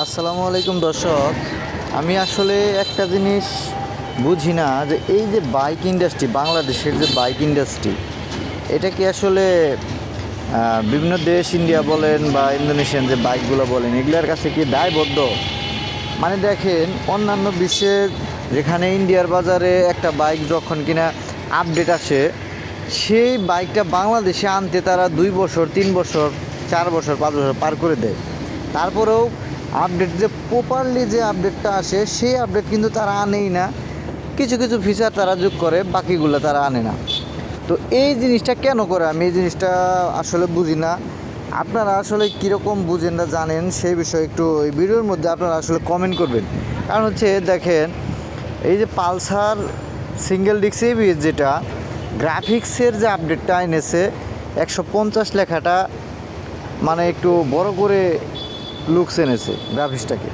আসসালামু আলাইকুম দর্শক। আমি আসলে একটা জিনিস বুঝি না যে এই যে বাইক ইন্ডাস্ট্রি, বাংলাদেশের যে বাইক ইন্ডাস্ট্রি, এটা কি আসলে বিভিন্ন দেশ, ইন্ডিয়া বলেন বা ইন্দোনেশিয়ান যে বাইকগুলো বলেন, এগুলোর কাছে কি দায়বদ্ধ? মানে দেখেন, অন্যান্য বিশ্বে যেখানে ইন্ডিয়ার বাজারে একটা বাইক যখন কিনা আপডেট আসে, সেই বাইকটা বাংলাদেশে আনতে তারা 2 বছর, 3 বছর, 4 বছর, 5 বছর পার করে দেয়। তারপরেও আপডেট যে প্রপারলি যে আপডেটটা আসে, সেই আপডেট কিন্তু তারা আনেই না। কিছু কিছু ফিচার তারা যোগ করে, বাকিগুলো তারা আনে না। তো এই জিনিসটা কেন করে, আমি এই জিনিসটা আসলে বুঝি না। আপনারা আসলে কীরকম বুঝেন না জানেন, সেই বিষয়ে একটু এই ভিডিওর মধ্যে আপনারা আসলে কমেন্ট করবেন। কারণ হচ্ছে দেখেন, এই যে পালসার সিঙ্গেল ডিস্ক এবিএস, যেটা গ্রাফিক্সের যে আপডেটটা এনেছে, 150 লেখাটা মানে একটু বড় করে লুকস এনেছে গ্রাফিক্সটাকে।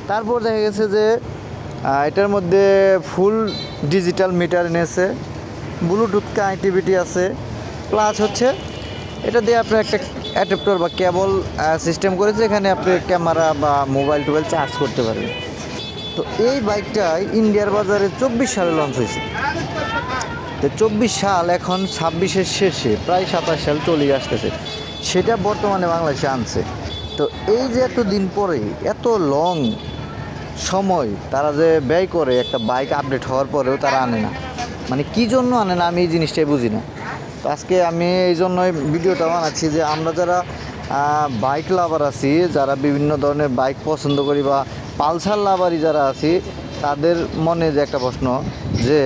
তারপর দেখা গেছে যে এটার মধ্যে ফুল ডিজিটাল মিটার এনেছে, ব্লুটুথ কানেক্টিভিটি আছে, প্লাস হচ্ছে এটা দিয়ে আপনার একটা অ্যাডাপ্টার বা কেবল সিস্টেম করেছে, এখানে আপনি ক্যামেরা বা মোবাইল টোবাইল চার্জ করতে পারবেন। তো এই বাইকটাই ইন্ডিয়ার বাজারে 24 সালে লঞ্চ হয়েছে। তো 24 সাল এখন 26-এর শেষে, প্রায় 27 সাল চলে আসতেছে, সেটা বর্তমানে বাংলাদেশে আনছে। তো এই যে এত দিন পরে, এত লং সময় তারা যে ব্যয় করে একটা বাইক আপডেট হওয়ার পরেও তারা আনে না, মানে কী জন্য আনে না, আমি এই জিনিসটাই বুঝি না। তো আজকে আমি এই জন্যই ভিডিওটা বানাচ্ছি যে আমরা যারা বাইক লাভার আছি, যারা বিভিন্ন ধরনের বাইক পছন্দ করি, বা পালসার লাভারই যারা আছি, তাদের মনে যে একটা প্রশ্ন, যে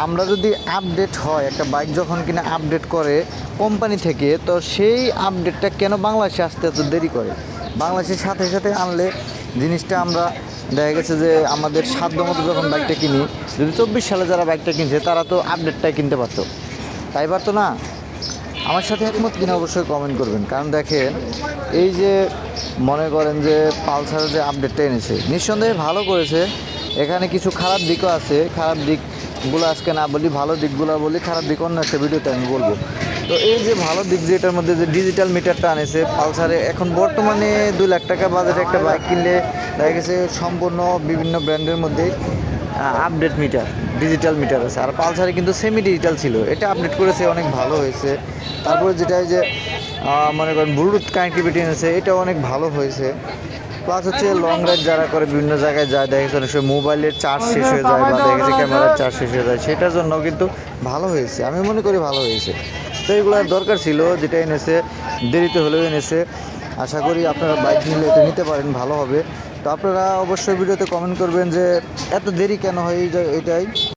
আমরা যদি আপডেট হয়, একটা বাইক যখন কিনা আপডেট করে কোম্পানি থেকে, তো সেই আপডেটটা কেন বাংলাদেশে আসতে এত দেরি করে? বাংলাদেশের সাথে সাথে আনলে জিনিসটা আমরা, দেখা গেছে যে আমাদের সাধ্য মতো যখন বাইকটা কিনি, যদি 24 সালে যারা বাইকটা কিনছে তারা তো আপডেটটাই কিনতে পারতো, তাই পারতো না? আমার সাথে একমত কিনা অবশ্যই কমেন্ট করবেন। কারণ দেখেন, এই যে মনে করেন যে পালসারের যে আপডেটটা এনেছে, নিঃসন্দেহে ভালো করেছে। এখানে কিছু খারাপ দিকও আছে, খারাপ দিকগুলো আজকে না বলি, ভালো দিকগুলো বলি, খারাপ দিক অন্য একটা ভিডিওতে আমি বলবো। তো এই যে ভালো দিক, যে এটার মধ্যে যে ডিজিটাল মিটারটা আনেছে পালসারে, এখন বর্তমানে 2 লাখ টাকা বাজেটে একটা বাইক কিনলে দেখা গেছে সম্পূর্ণ বিভিন্ন ব্র্যান্ডের মধ্যে আপডেট মিটার, ডিজিটাল মিটার আছে। আর পালসারে কিন্তু সেমি ডিজিটাল ছিল, এটা আপডেট করেছে, অনেক ভালো হয়েছে। তারপরে যেটা যে মনে করেন ব্লুটুথ কানেক্টিভিটি এনেছে, এটা অনেক ভালো হয়েছে। প্লাস হচ্ছে লং রাইড যারা করে, বিভিন্ন জায়গায় যায়, দেখা গেছে অনেক সময় মোবাইলের চার্জ শেষ হয়ে যায়, বা দেখা গেছে ক্যামেরার চার্জ শেষ হয়ে যায়, সেটার জন্য কিন্তু ভালো হয়েছে, আমি মনে করি ভালো হয়েছে। তো এগুলোর দরকার ছিল, যেটা এনেছে দেরিতে হলেও এনেছে। আশা করি আপনারা বাইক নিলে এটা নিতে পারেন, ভালো হবে। তো আপনারা অবশ্যই ভিডিওতে কমেন্ট করবেন যে এত দেরি কেন হয়, এটাই।